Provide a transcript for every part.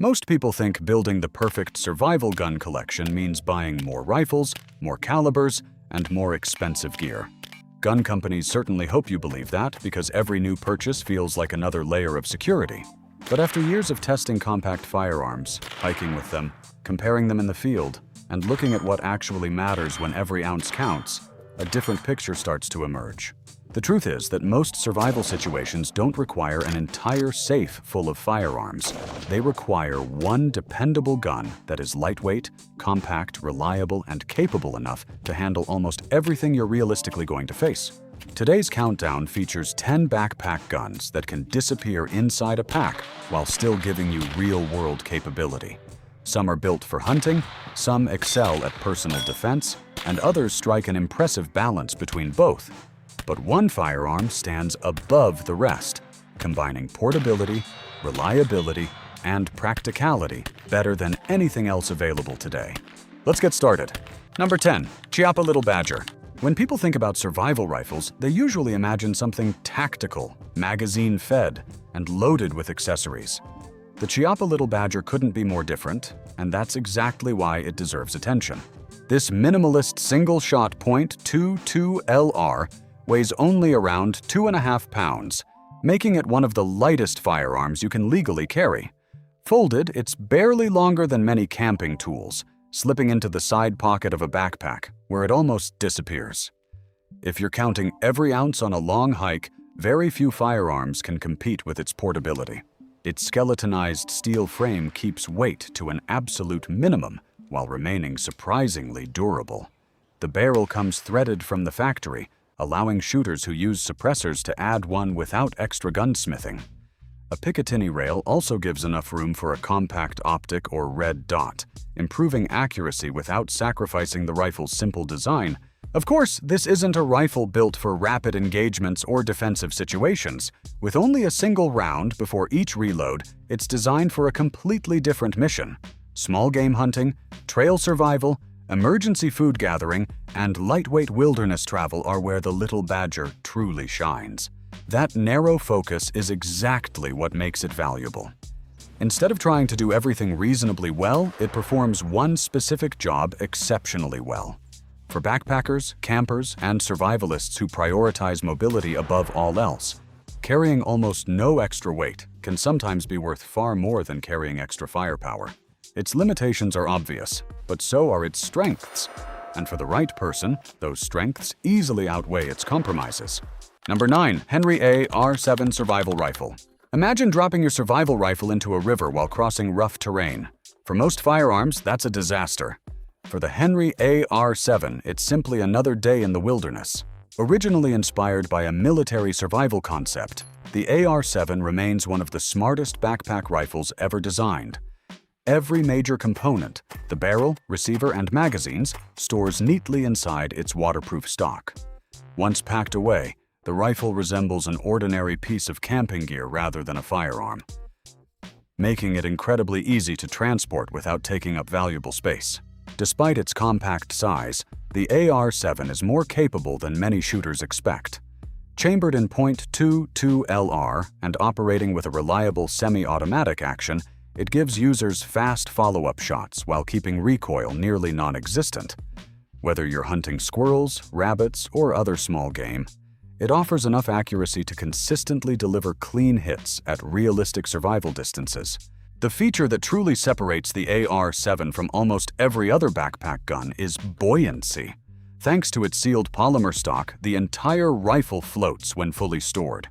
Most people think building the perfect survival gun collection means buying more rifles, more calibers, and more expensive gear. Gun companies certainly hope you believe that because every new purchase feels like another layer of security. But after years of testing compact firearms, hiking with them, comparing them in the field, and looking at what actually matters when every ounce counts, a different picture starts to emerge. The truth is that most survival situations don't require an entire safe full of firearms. They require one dependable gun that is lightweight, compact, reliable, and capable enough to handle almost everything you're realistically going to face. Today's countdown features 10 backpack guns that can disappear inside a pack while still giving you real-world capability. Some are built for hunting, some excel at personal defense, and others strike an impressive balance between both. But one firearm stands above the rest, combining portability, reliability, and practicality better than anything else available today. Let's get started. Number 10. Chiappa Little Badger. When people think about survival rifles, they usually imagine something tactical, magazine-fed, and loaded with accessories. The Chiappa Little Badger couldn't be more different, and that's exactly why it deserves attention. This minimalist single-shot .22 LR weighs only around 2.5 pounds, making it one of the lightest firearms you can legally carry. Folded, it's barely longer than many camping tools, slipping into the side pocket of a backpack, where it almost disappears. If you're counting every ounce on a long hike, very few firearms can compete with its portability. Its skeletonized steel frame keeps weight to an absolute minimum while remaining surprisingly durable. The barrel comes threaded from the factory, allowing shooters who use suppressors to add one without extra gunsmithing. A Picatinny rail also gives enough room for a compact optic or red dot, improving accuracy without sacrificing the rifle's simple design. Of course, this isn't a rifle built for rapid engagements or defensive situations. With only a single round before each reload, it's designed for a completely different mission. Small game hunting, trail survival, emergency food gathering, and lightweight wilderness travel are where the Little Badger truly shines. That narrow focus is exactly what makes it valuable. Instead of trying to do everything reasonably well, it performs one specific job exceptionally well. For backpackers, campers, and survivalists who prioritize mobility above all else, carrying almost no extra weight can sometimes be worth far more than carrying extra firepower. Its limitations are obvious, but so are its strengths. And for the right person, those strengths easily outweigh its compromises. Number 9. Henry AR-7 Survival Rifle. Imagine dropping your survival rifle into a river while crossing rough terrain. For most firearms, that's a disaster. For the Henry AR-7, it's simply another day in the wilderness. Originally inspired by a military survival concept, the AR-7 remains one of the smartest backpack rifles ever designed. Every major component, the barrel, receiver, and magazines, stores neatly inside its waterproof stock. Once packed away, the rifle resembles an ordinary piece of camping gear rather than a firearm, making it incredibly easy to transport without taking up valuable space. Despite its compact size, the AR-7 is more capable than many shooters expect. Chambered in .22 LR and operating with a reliable semi-automatic action, it gives users fast follow-up shots while keeping recoil nearly non-existent. Whether you're hunting squirrels, rabbits, or other small game, it offers enough accuracy to consistently deliver clean hits at realistic survival distances. The feature that truly separates the AR-7 from almost every other backpack gun is buoyancy. Thanks to its sealed polymer stock, the entire rifle floats when fully stored.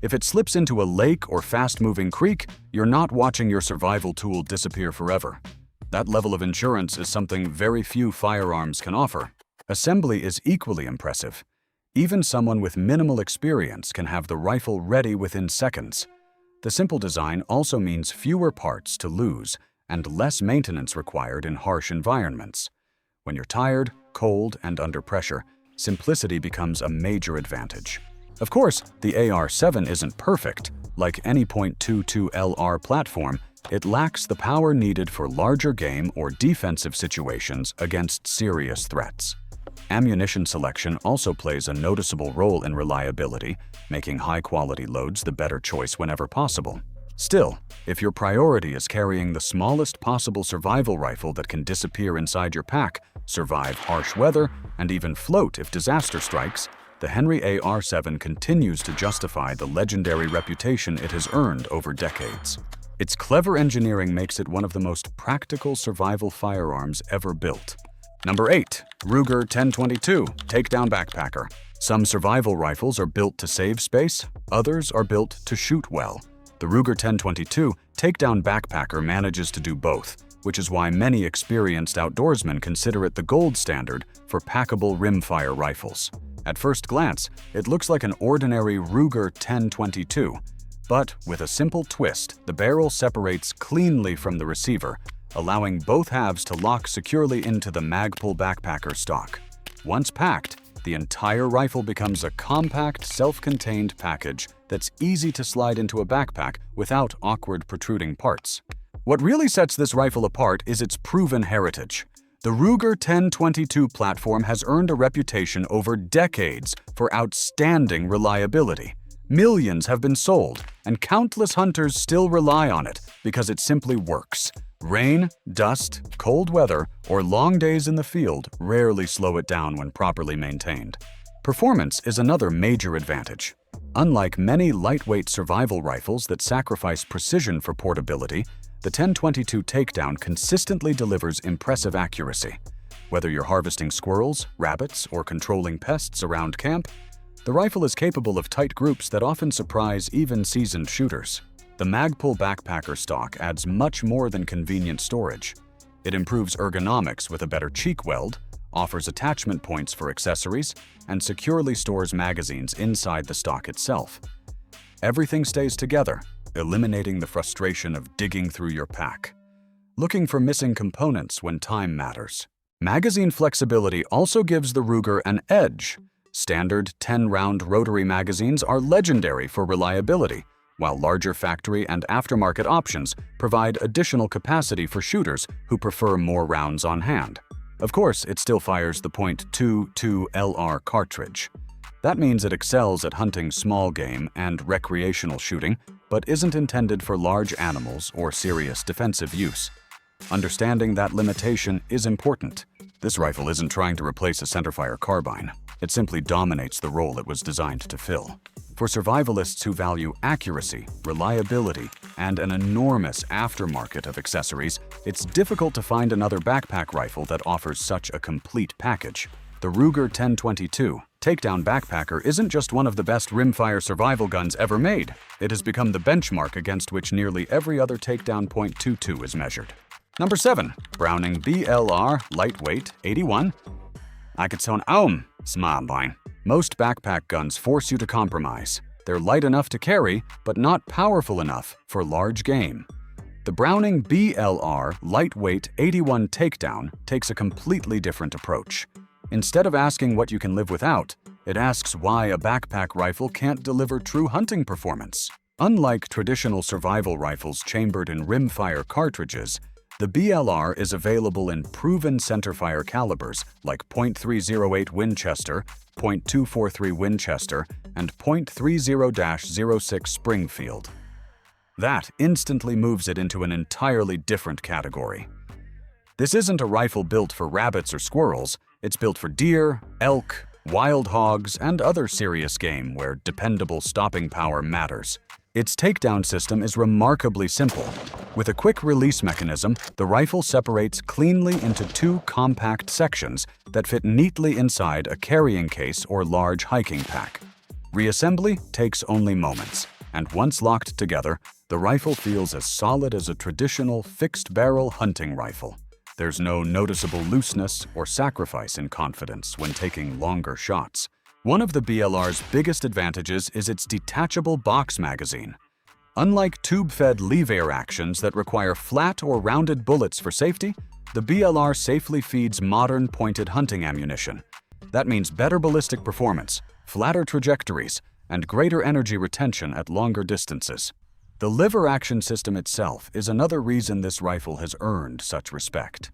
If it slips into a lake or fast-moving creek, you're not watching your survival tool disappear forever. That level of insurance is something very few firearms can offer. Assembly is equally impressive. Even someone with minimal experience can have the rifle ready within seconds. The simple design also means fewer parts to lose and less maintenance required in harsh environments. When you're tired, cold, and under pressure, simplicity becomes a major advantage. Of course, the AR-7 isn't perfect. Like any .22 LR platform, it lacks the power needed for larger game or defensive situations against serious threats. Ammunition selection also plays a noticeable role in reliability, making high-quality loads the better choice whenever possible. Still, if your priority is carrying the smallest possible survival rifle that can disappear inside your pack, survive harsh weather, and even float if disaster strikes, the Henry AR-7 continues to justify the legendary reputation it has earned over decades. Its clever engineering makes it one of the most practical survival firearms ever built. Number 8. Ruger 1022 Takedown Backpacker. Some survival rifles are built to save space, others are built to shoot well. The Ruger 1022 Takedown Backpacker manages to do both, which is why many experienced outdoorsmen consider it the gold standard for packable rimfire rifles. At first glance, it looks like an ordinary Ruger 1022, but with a simple twist, the barrel separates cleanly from the receiver, allowing both halves to lock securely into the Magpul backpacker stock. Once packed, the entire rifle becomes a compact, self-contained package that's easy to slide into a backpack without awkward protruding parts. What really sets this rifle apart is its proven heritage. The Ruger 1022 platform has earned a reputation over decades for outstanding reliability. Millions have been sold, and countless hunters still rely on it because it simply works. Rain, dust, cold weather, or long days in the field rarely slow it down when properly maintained. Performance is another major advantage. Unlike many lightweight survival rifles that sacrifice precision for portability, the 1022 Takedown consistently delivers impressive accuracy. Whether you're harvesting squirrels, rabbits, or controlling pests around camp, the rifle is capable of tight groups that often surprise even seasoned shooters. The Magpul backpacker stock adds much more than convenient storage. It improves ergonomics with a better cheek weld, offers attachment points for accessories, and securely stores magazines inside the stock itself. Everything stays together, eliminating the frustration of digging through your pack. Looking for missing components when time matters. Magazine flexibility also gives the Ruger an edge. Standard 10-round rotary magazines are legendary for reliability, while larger factory and aftermarket options provide additional capacity for shooters who prefer more rounds on hand. Of course, it still fires the .22 LR cartridge. That means it excels at hunting small game and recreational shooting, but isn't intended for large animals or serious defensive use. Understanding that limitation is important. This rifle isn't trying to replace a centerfire carbine. It simply dominates the role it was designed to fill. For survivalists who value accuracy, reliability, and an enormous aftermarket of accessories, it's difficult to find another backpack rifle that offers such a complete package. The Ruger 1022 Takedown Backpacker isn't just one of the best rimfire survival guns ever made. It has become the benchmark against which nearly every other takedown .22 is measured. Number 7. Browning BLR Lightweight 81. Carbine. Most backpack guns force you to compromise. They're light enough to carry, but not powerful enough for large game. The Browning BLR Lightweight 81 Takedown takes a completely different approach. Instead of asking what you can live without, it asks why a backpack rifle can't deliver true hunting performance. Unlike traditional survival rifles chambered in rimfire cartridges, the BLR is available in proven centerfire calibers like .308 Winchester, .243 Winchester, and .30-06 Springfield. That instantly moves it into an entirely different category. This isn't a rifle built for rabbits or squirrels. It's built for deer, elk, wild hogs, and other serious game where dependable stopping power matters. Its takedown system is remarkably simple. With a quick release mechanism, the rifle separates cleanly into two compact sections that fit neatly inside a carrying case or large hiking pack. Reassembly takes only moments, and once locked together, the rifle feels as solid as a traditional fixed-barrel hunting rifle. There's no noticeable looseness or sacrifice in confidence when taking longer shots. One of the BLR's biggest advantages is its detachable box magazine. Unlike tube-fed lever actions that require flat or rounded bullets for safety, the BLR safely feeds modern pointed hunting ammunition. That means better ballistic performance, flatter trajectories, and greater energy retention at longer distances. The lever action system itself is another reason this rifle has earned such respect.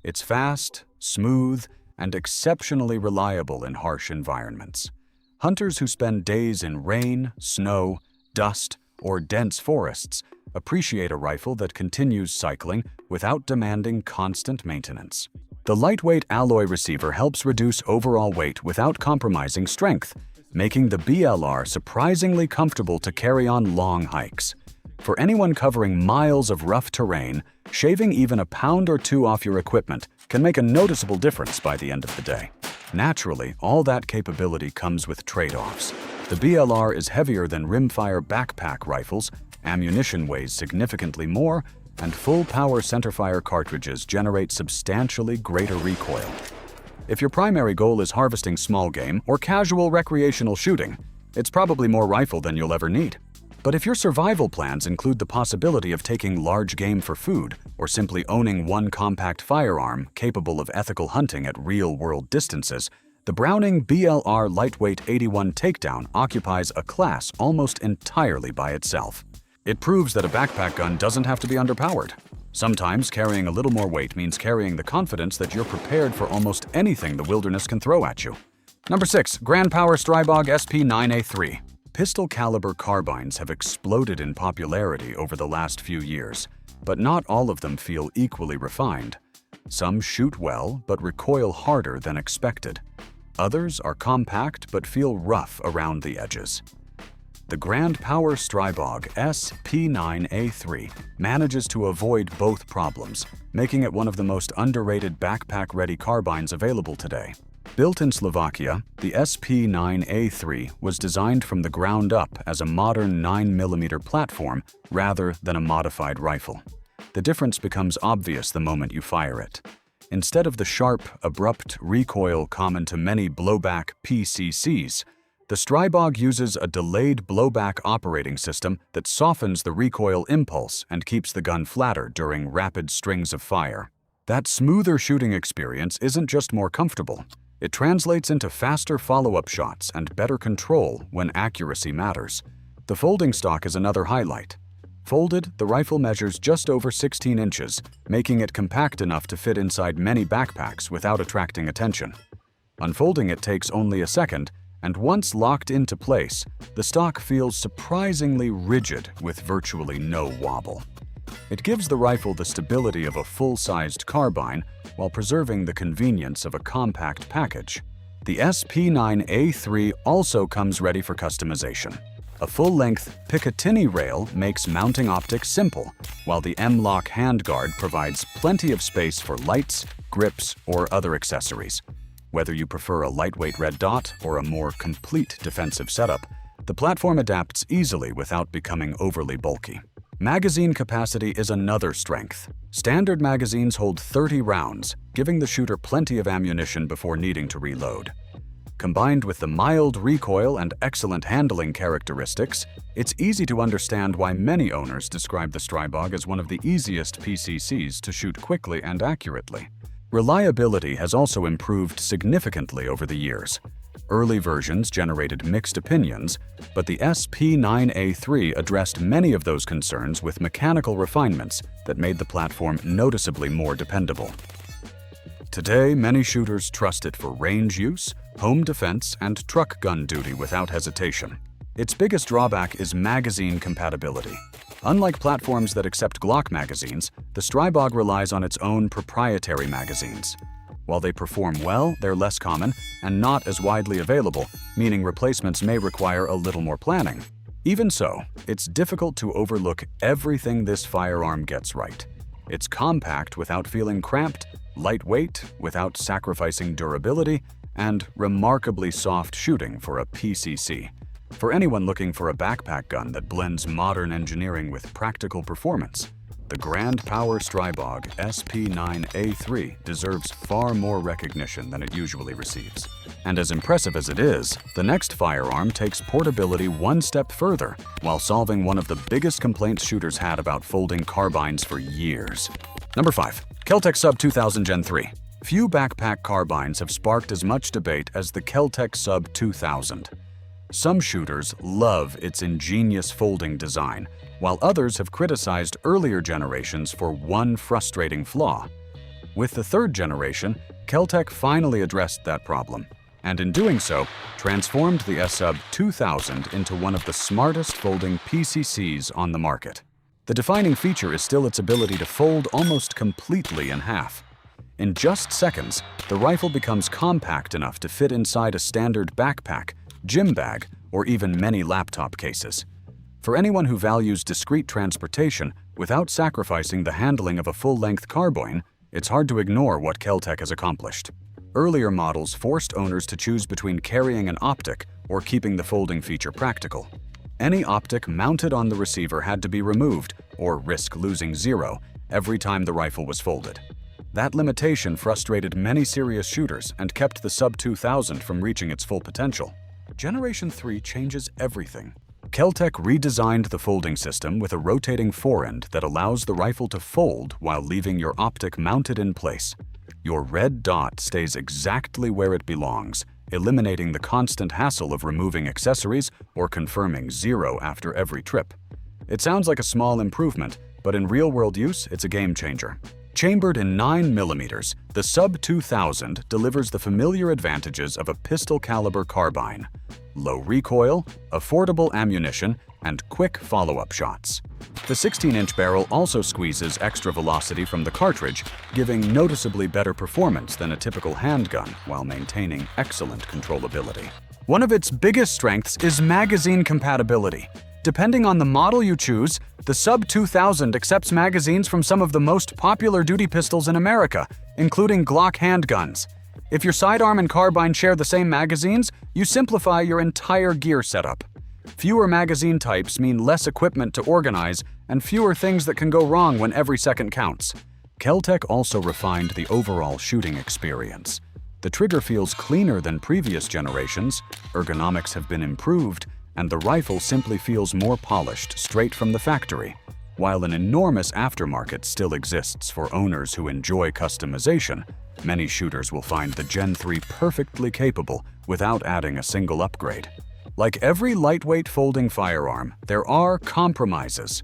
It's fast, smooth, and exceptionally reliable in harsh environments. Hunters who spend days in rain, snow, dust, or dense forests Appreciate a rifle that continues cycling without demanding constant maintenance. The lightweight alloy receiver helps reduce overall weight without compromising strength, making the BLR surprisingly comfortable to carry on long hikes. For anyone covering miles of rough terrain, shaving even a pound or two off your equipment can make a noticeable difference by the end of the day. Naturally, all that capability comes with trade-offs. The BLR is heavier than rimfire backpack rifles, ammunition weighs significantly more, and full-power centerfire cartridges generate substantially greater recoil. If your primary goal is harvesting small game or casual recreational shooting, it's probably more rifle than you'll ever need. But if your survival plans include the possibility of taking large game for food or simply owning one compact firearm capable of ethical hunting at real-world distances, the Browning BLR Lightweight 81 Takedown occupies a class almost entirely by itself. It proves that a backpack gun doesn't have to be underpowered. Sometimes carrying a little more weight means carrying the confidence that you're prepared for almost anything the wilderness can throw at you. Number 6. Grand Power Stribog SP9A3. Pistol caliber carbines have exploded in popularity over the last few years, but not all of them feel equally refined. Some shoot well but recoil harder than expected. Others are compact but feel rough around the edges. The Grand Power Stribog SP9A3 manages to avoid both problems, making it one of the most underrated backpack-ready carbines available today. Built in Slovakia, the SP9A3 was designed from the ground up as a modern 9mm platform rather than a modified rifle. The difference becomes obvious the moment you fire it. Instead of the sharp, abrupt recoil common to many blowback PCCs, the Stribog uses a delayed blowback operating system that softens the recoil impulse and keeps the gun flatter during rapid strings of fire. That smoother shooting experience isn't just more comfortable. It translates into faster follow-up shots and better control when accuracy matters. The folding stock is another highlight. Folded, the rifle measures just over 16 inches, making it compact enough to fit inside many backpacks without attracting attention. Unfolding it takes only a second, and once locked into place, the stock feels surprisingly rigid with virtually no wobble. It gives the rifle the stability of a full-sized carbine while preserving the convenience of a compact package. The SP9A3 also comes ready for customization. A full-length Picatinny rail makes mounting optics simple, while the M-LOK handguard provides plenty of space for lights, grips, or other accessories. Whether you prefer a lightweight red dot or a more complete defensive setup, the platform adapts easily without becoming overly bulky. Magazine capacity is another strength. Standard magazines hold 30 rounds, giving the shooter plenty of ammunition before needing to reload. Combined with the mild recoil and excellent handling characteristics, it's easy to understand why many owners describe the Stribog as one of the easiest PCCs to shoot quickly and accurately. Reliability has also improved significantly over the years. Early versions generated mixed opinions, but the SP9A3 addressed many of those concerns with mechanical refinements that made the platform noticeably more dependable. Today, many shooters trust it for range use, home defense, and truck gun duty without hesitation. Its biggest drawback is magazine compatibility. Unlike platforms that accept Glock magazines, the Stribog relies on its own proprietary magazines. While they perform well, they're less common and not as widely available, meaning replacements may require a little more planning. Even so, it's difficult to overlook everything this firearm gets right. It's compact without feeling cramped, lightweight without sacrificing durability, and remarkably soft shooting for a PCC. For anyone looking for a backpack gun that blends modern engineering with practical performance, the Grand Power Stribog SP9A3 deserves far more recognition than it usually receives. And as impressive as it is, the next firearm takes portability one step further while solving one of the biggest complaints shooters had about folding carbines for years. Number 5. Kel-Tec Sub-2000 Gen 3. Few backpack carbines have sparked as much debate as the Kel-Tec Sub-2000. Some shooters love its ingenious folding design, while others have criticized earlier generations for one frustrating flaw. With the third generation, Kel-Tec finally addressed that problem, and in doing so, transformed the Sub-2000 into one of the smartest folding PCCs on the market. The defining feature is still its ability to fold almost completely in half. In just seconds, the rifle becomes compact enough to fit inside a standard backpack, gym bag, or even many laptop cases. For anyone who values discreet transportation without sacrificing the handling of a full-length carbine, it's hard to ignore what Kel-Tec has accomplished. Earlier models forced owners to choose between carrying an optic or keeping the folding feature practical. Any optic mounted on the receiver had to be removed or risk losing zero every time the rifle was folded. That limitation frustrated many serious shooters and kept the Sub-2000 from reaching its full potential. Generation 3 changes everything. Kel-Tec redesigned the folding system with a rotating forend that allows the rifle to fold while leaving your optic mounted in place. Your red dot stays exactly where it belongs, eliminating the constant hassle of removing accessories or confirming zero after every trip. It sounds like a small improvement, but in real-world use, it's a game changer. Chambered in 9mm, the Sub-2000 delivers the familiar advantages of a pistol-caliber carbine: low recoil, affordable ammunition, and quick follow-up shots. The 16-inch barrel also squeezes extra velocity from the cartridge, giving noticeably better performance than a typical handgun while maintaining excellent controllability. One of its biggest strengths is magazine compatibility. Depending on the model you choose, the Sub-2000 accepts magazines from some of the most popular duty pistols in America, including Glock handguns. If your sidearm and carbine share the same magazines, you simplify your entire gear setup. Fewer magazine types mean less equipment to organize and fewer things that can go wrong when every second counts. Kel-Tec also refined the overall shooting experience. The trigger feels cleaner than previous generations, ergonomics have been improved, and the rifle simply feels more polished straight from the factory. While an enormous aftermarket still exists for owners who enjoy customization, many shooters will find the Gen 3 perfectly capable without adding a single upgrade. Like every lightweight folding firearm, there are compromises.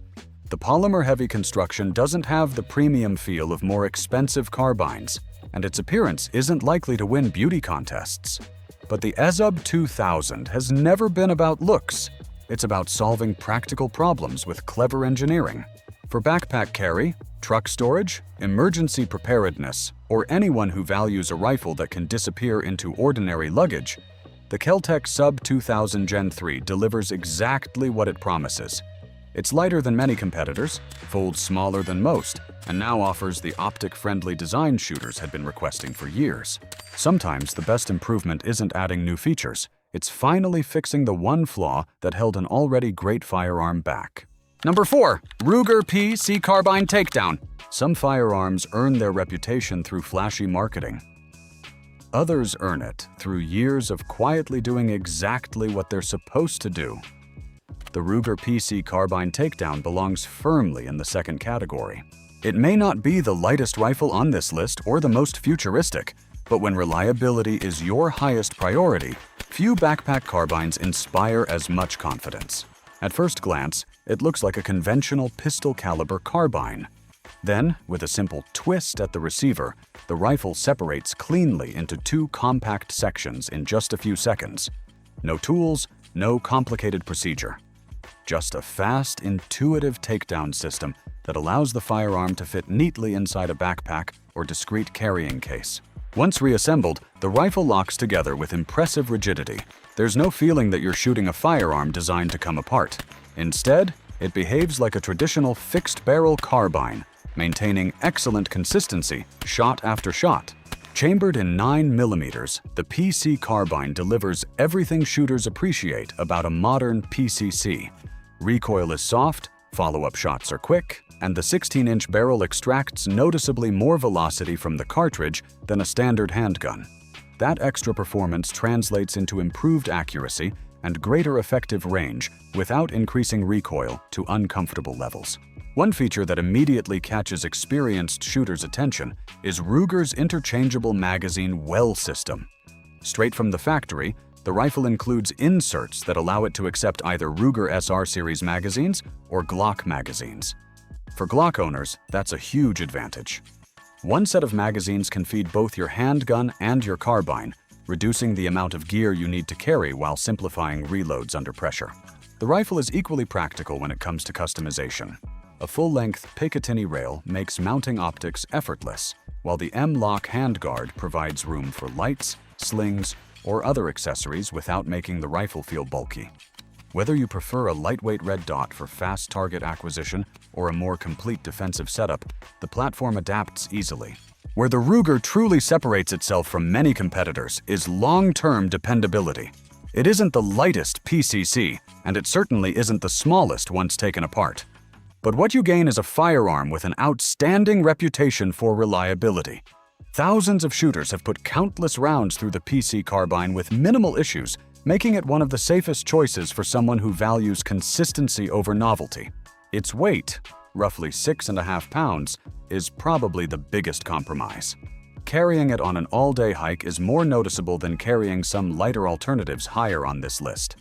The polymer-heavy construction doesn't have the premium feel of more expensive carbines, and its appearance isn't likely to win beauty contests. But the Sub-2000 has never been about looks. It's about solving practical problems with clever engineering. For backpack carry, truck storage, emergency preparedness, or anyone who values a rifle that can disappear into ordinary luggage, the Kel-Tec Sub-2000 Gen 3 delivers exactly what it promises. It's lighter than many competitors, folds smaller than most, and now offers the optic-friendly design shooters had been requesting for years. Sometimes the best improvement isn't adding new features, it's finally fixing the one flaw that held an already great firearm back. Number 4. Ruger PC Carbine Takedown. Some firearms earn their reputation through flashy marketing. Others earn it through years of quietly doing exactly what they're supposed to do. The Ruger PC Carbine Takedown belongs firmly in the second category. It may not be the lightest rifle on this list or the most futuristic, but when reliability is your highest priority, few backpack carbines inspire as much confidence. At first glance, it looks like a conventional pistol-caliber carbine. Then, with a simple twist at the receiver, the rifle separates cleanly into two compact sections in just a few seconds. No tools, no complicated procedure. Just a fast, intuitive takedown system that allows the firearm to fit neatly inside a backpack or discreet carrying case. Once reassembled, the rifle locks together with impressive rigidity. There's no feeling that you're shooting a firearm designed to come apart. Instead, it behaves like a traditional fixed-barrel carbine, maintaining excellent consistency shot after shot. Chambered in 9mm, the PC carbine delivers everything shooters appreciate about a modern PCC. Recoil is soft, follow-up shots are quick, and the 16-inch barrel extracts noticeably more velocity from the cartridge than a standard handgun. That extra performance translates into improved accuracy and greater effective range without increasing recoil to uncomfortable levels. One feature that immediately catches experienced shooters' attention is Ruger's interchangeable magazine well system. Straight from the factory, the rifle includes inserts that allow it to accept either Ruger SR series magazines or Glock magazines. For Glock owners, that's a huge advantage. One set of magazines can feed both your handgun and your carbine, reducing the amount of gear you need to carry while simplifying reloads under pressure. The rifle is equally practical when it comes to customization. A full-length Picatinny rail makes mounting optics effortless, while the M-Lock handguard provides room for lights, slings, or other accessories without making the rifle feel bulky. Whether you prefer a lightweight red dot for fast target acquisition or a more complete defensive setup, the platform adapts easily. Where the Ruger truly separates itself from many competitors is long-term dependability. It isn't the lightest PCC, and it certainly isn't the smallest once taken apart. But what you gain is a firearm with an outstanding reputation for reliability. Thousands of shooters have put countless rounds through the PC Carbine with minimal issues, making it one of the safest choices for someone who values consistency over novelty. Its weight, roughly 6.5 pounds, is probably the biggest compromise. Carrying it on an all-day hike is more noticeable than carrying some lighter alternatives higher on this list.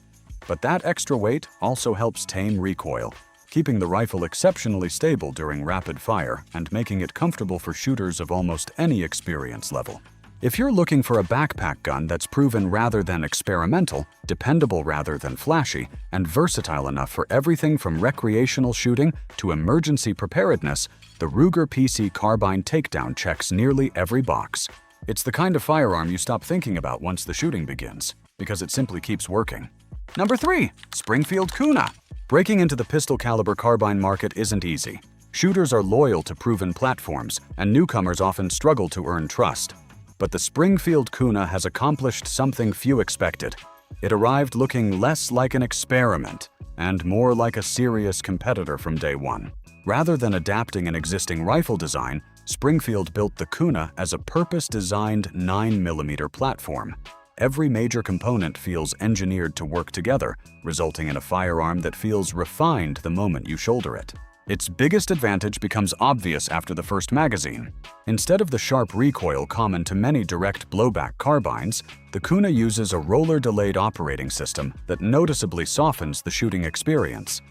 But that extra weight also helps tame recoil, keeping the rifle exceptionally stable during rapid fire and making it comfortable for shooters of almost any experience level. If you're looking for a backpack gun that's proven rather than experimental, dependable rather than flashy, and versatile enough for everything from recreational shooting to emergency preparedness, the Ruger PC Carbine Takedown checks nearly every box. It's the kind of firearm you stop thinking about once the shooting begins, because it simply keeps working. Number 3. Springfield Kuna. Breaking into the pistol caliber carbine market isn't easy. Shooters are loyal to proven platforms, and newcomers often struggle to earn trust. But the Springfield Kuna has accomplished something few expected. It arrived looking less like an experiment and more like a serious competitor from day one. Rather than adapting an existing rifle design, Springfield built the Kuna as a purpose-designed 9mm platform. Every major component feels engineered to work together, resulting in a firearm that feels refined the moment you shoulder it. Its biggest advantage becomes obvious after the first magazine. Instead of the sharp recoil common to many direct blowback carbines, the Kuna uses a roller-delayed operating system that noticeably softens the shooting experience.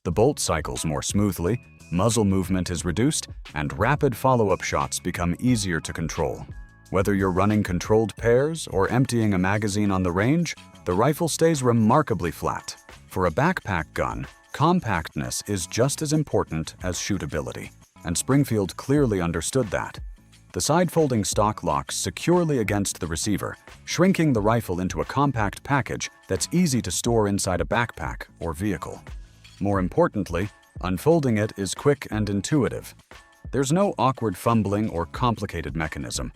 The bolt cycles more smoothly, muzzle movement is reduced, and rapid follow-up shots become easier to control. Whether you're running controlled pairs or emptying a magazine on the range, the rifle stays remarkably flat. For a backpack gun, compactness is just as important as shootability, and Springfield clearly understood that. The side-folding stock locks securely against the receiver, shrinking the rifle into a compact package that's easy to store inside a backpack or vehicle. More importantly, unfolding it is quick and intuitive. There's no awkward fumbling or complicated mechanism.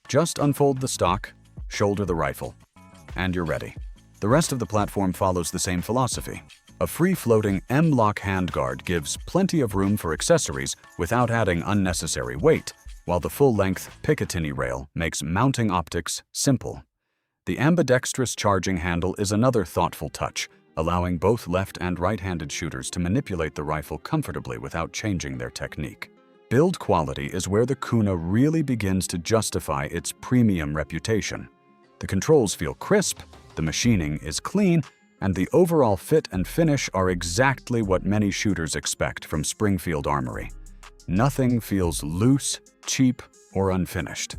Just unfold the stock, shoulder the rifle, and you're ready. The rest of the platform follows the same philosophy. A free-floating M-Lock handguard gives plenty of room for accessories without adding unnecessary weight, while the full-length Picatinny rail makes mounting optics simple. The ambidextrous charging handle is another thoughtful touch, allowing both left and right-handed shooters to manipulate the rifle comfortably without changing their technique. Build quality is where the Kuna really begins to justify its premium reputation. The controls feel crisp, the machining is clean, and the overall fit and finish are exactly what many shooters expect from Springfield Armory. Nothing feels loose, cheap, or unfinished.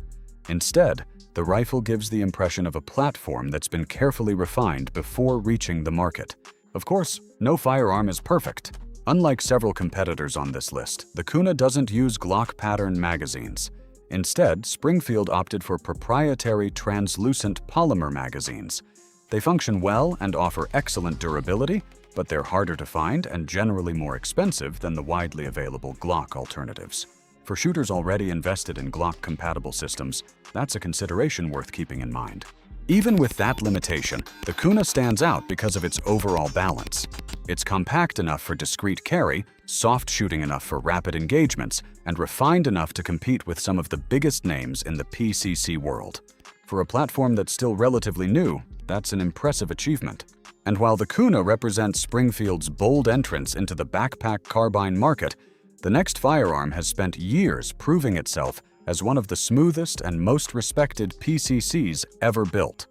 Instead, the rifle gives the impression of a platform that's been carefully refined before reaching the market. Of course, no firearm is perfect. Unlike several competitors on this list, the Kuna doesn't use Glock pattern magazines. Instead, Springfield opted for proprietary translucent polymer magazines. They function well and offer excellent durability, but they're harder to find and generally more expensive than the widely available Glock alternatives. For shooters already invested in Glock-compatible systems, that's a consideration worth keeping in mind. Even with that limitation, the Kuna stands out because of its overall balance. It's compact enough for discreet carry, soft shooting enough for rapid engagements, and refined enough to compete with some of the biggest names in the PCC world. For a platform that's still relatively new, that's an impressive achievement. And while the Kuna represents Springfield's bold entrance into the backpack carbine market, the next firearm has spent years proving itself as one of the smoothest and most respected PCCs ever built.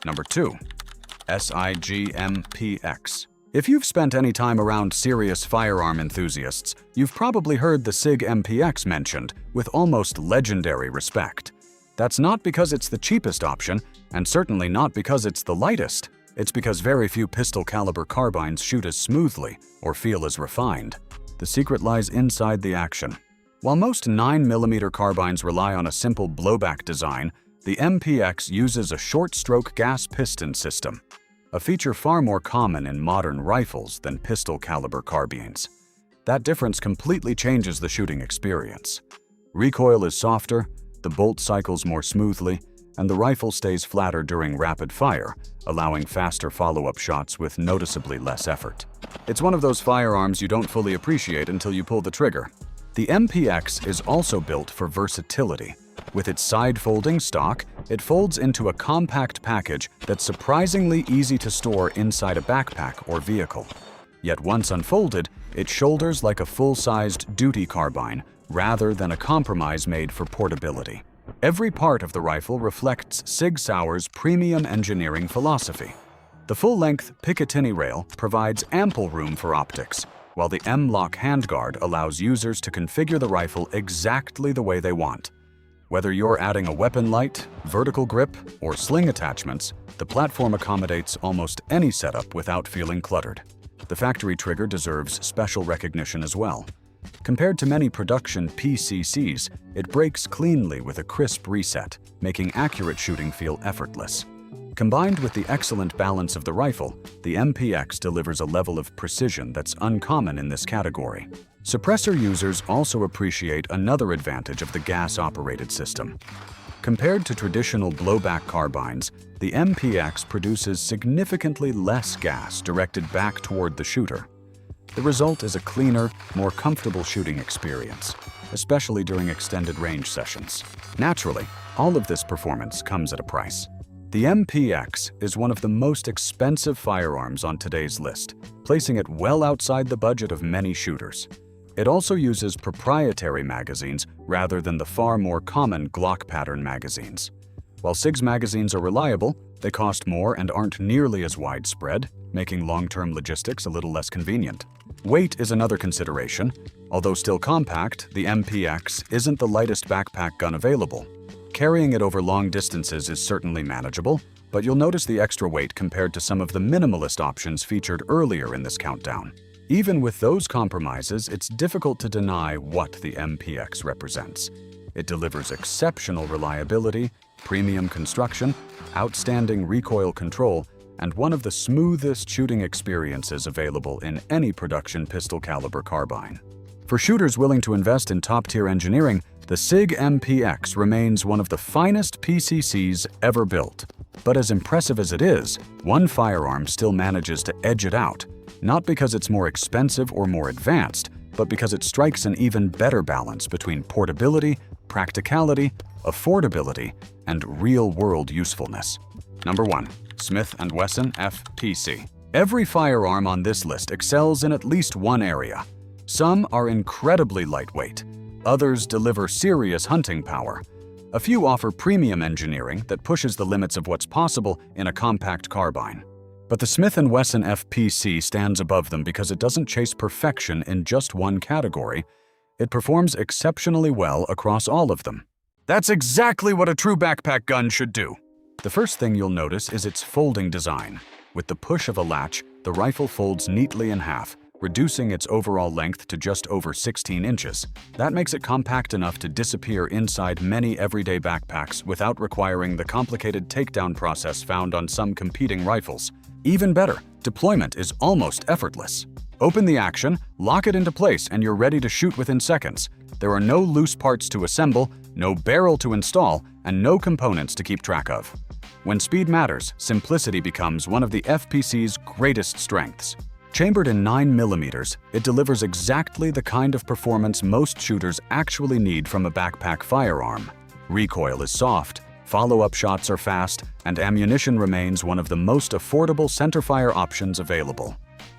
Number 2. SIG MPX. If you've spent any time around serious firearm enthusiasts, you've probably heard the SIG MPX mentioned with almost legendary respect. That's not because it's the cheapest option, and certainly not because it's the lightest. It's because very few pistol caliber carbines shoot as smoothly or feel as refined. The secret lies inside the action. While most 9mm carbines rely on a simple blowback design, the MPX uses a short-stroke gas piston system, a feature far more common in modern rifles than pistol-caliber carbines. That difference completely changes the shooting experience. Recoil is softer, the bolt cycles more smoothly, and the rifle stays flatter during rapid fire, allowing faster follow-up shots with noticeably less effort. It's one of those firearms you don't fully appreciate until you pull the trigger. The MPX is also built for versatility. With its side-folding stock, it folds into a compact package that's surprisingly easy to store inside a backpack or vehicle. Yet once unfolded, it shoulders like a full-sized duty carbine rather than a compromise made for portability. Every part of the rifle reflects Sig Sauer's premium engineering philosophy. The full-length Picatinny rail provides ample room for optics, while the M-LOK handguard allows users to configure the rifle exactly the way they want. Whether you're adding a weapon light, vertical grip, or sling attachments, the platform accommodates almost any setup without feeling cluttered. The factory trigger deserves special recognition as well. Compared to many production PCCs, it breaks cleanly with a crisp reset, making accurate shooting feel effortless. Combined with the excellent balance of the rifle, the MPX delivers a level of precision that's uncommon in this category. Suppressor users also appreciate another advantage of the gas-operated system. Compared to traditional blowback carbines, the MPX produces significantly less gas directed back toward the shooter. The result is a cleaner, more comfortable shooting experience, especially during extended range sessions. Naturally, all of this performance comes at a price. The MPX is one of the most expensive firearms on today's list, placing it well outside the budget of many shooters. It also uses proprietary magazines rather than the far more common Glock pattern magazines. While SIG's magazines are reliable, they cost more and aren't nearly as widespread, making long-term logistics a little less convenient. Weight is another consideration. Although still compact, the MPX isn't the lightest backpack gun available. Carrying it over long distances is certainly manageable, but you'll notice the extra weight compared to some of the minimalist options featured earlier in this countdown. Even with those compromises, it's difficult to deny what the MPX represents. It delivers exceptional reliability, premium construction, outstanding recoil control, and one of the smoothest shooting experiences available in any production pistol-caliber carbine. For shooters willing to invest in top-tier engineering, the SIG MPX remains one of the finest PCCs ever built. But as impressive as it is, one firearm still manages to edge it out, not because it's more expensive or more advanced, but because it strikes an even better balance between portability, practicality, affordability, and real-world usefulness. Number 1. Smith & Wesson FPC. Every firearm on this list excels in at least one area. Some are incredibly lightweight. Others deliver serious hunting power. A few offer premium engineering that pushes the limits of what's possible in a compact carbine. But the Smith & Wesson FPC stands above them because it doesn't chase perfection in just one category. It performs exceptionally well across all of them. That's exactly what a true backpack gun should do. The first thing you'll notice is its folding design. With the push of a latch, the rifle folds neatly in half, reducing its overall length to just over 16 inches. That makes it compact enough to disappear inside many everyday backpacks without requiring the complicated takedown process found on some competing rifles. Even better, deployment is almost effortless. Open the action, lock it into place, and you're ready to shoot within seconds. There are no loose parts to assemble, no barrel to install, and no components to keep track of. When speed matters, simplicity becomes one of the FPC's greatest strengths. Chambered in 9mm, it delivers exactly the kind of performance most shooters actually need from a backpack firearm. Recoil is soft, follow-up shots are fast, and ammunition remains one of the most affordable centerfire options available.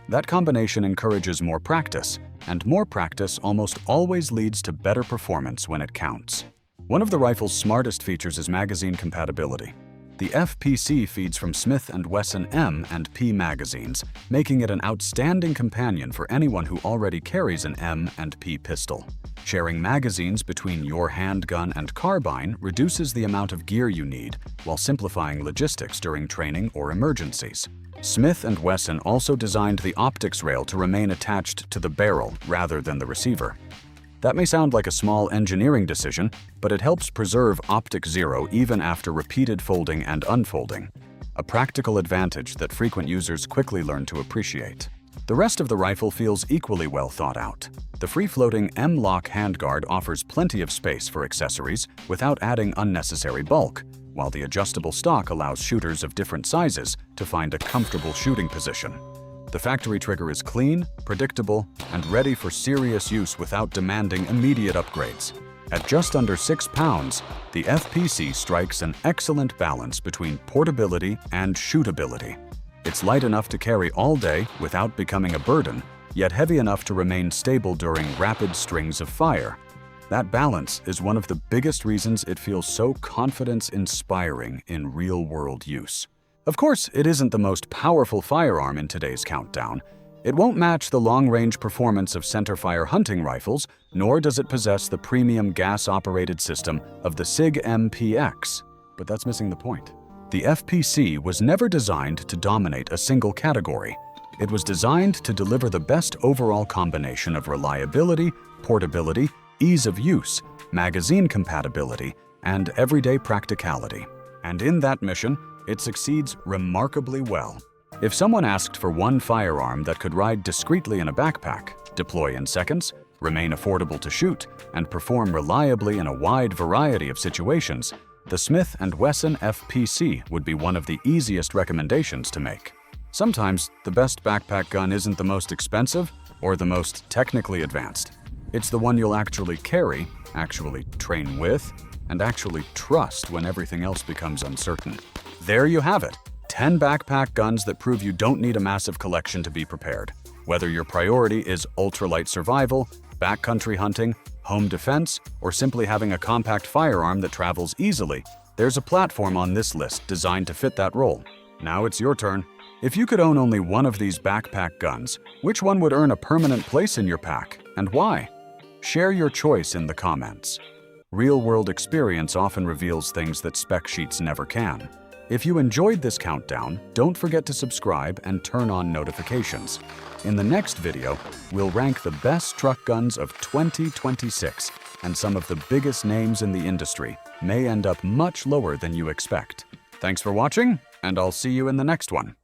That combination encourages more practice, and more practice almost always leads to better performance when it counts. One of the rifle's smartest features is magazine compatibility. The FPC feeds from Smith & Wesson M and P magazines, making it an outstanding companion for anyone who already carries an M and P pistol. Sharing magazines between your handgun and carbine reduces the amount of gear you need, while simplifying logistics during training or emergencies. Smith & Wesson also designed the optics rail to remain attached to the barrel rather than the receiver. That may sound like a small engineering decision, but it helps preserve optic zero even after repeated folding and unfolding, a practical advantage that frequent users quickly learn to appreciate. The rest of the rifle feels equally well thought out. The free-floating M-LOK handguard offers plenty of space for accessories without adding unnecessary bulk, while the adjustable stock allows shooters of different sizes to find a comfortable shooting position. The factory trigger is clean, predictable, and ready for serious use without demanding immediate upgrades. At just under 6 pounds, the FPC strikes an excellent balance between portability and shootability. It's light enough to carry all day without becoming a burden, yet heavy enough to remain stable during rapid strings of fire. That balance is one of the biggest reasons it feels so confidence-inspiring in real-world use. Of course, it isn't the most powerful firearm in today's countdown. It won't match the long-range performance of centerfire hunting rifles, nor does it possess the premium gas-operated system of the SIG MPX. But that's missing the point. The FPC was never designed to dominate a single category. It was designed to deliver the best overall combination of reliability, portability, ease of use, magazine compatibility, and everyday practicality. And in that mission, it succeeds remarkably well. If someone asked for one firearm that could ride discreetly in a backpack, deploy in seconds, remain affordable to shoot, and perform reliably in a wide variety of situations, the Smith & Wesson FPC would be one of the easiest recommendations to make. Sometimes, the best backpack gun isn't the most expensive or the most technically advanced. It's the one you'll actually carry, actually train with, and actually trust when everything else becomes uncertain. There you have it, 10 backpack guns that prove you don't need a massive collection to be prepared. Whether your priority is ultralight survival, backcountry hunting, home defense, or simply having a compact firearm that travels easily, there's a platform on this list designed to fit that role. Now it's your turn. If you could own only one of these backpack guns, which one would earn a permanent place in your pack, and why? Share your choice in the comments. Real-world experience often reveals things that spec sheets never can. If you enjoyed this countdown, don't forget to subscribe and turn on notifications. In the next video, we'll rank the best truck guns of 2026, and some of the biggest names in the industry may end up much lower than you expect. Thanks for watching, and I'll see you in the next one.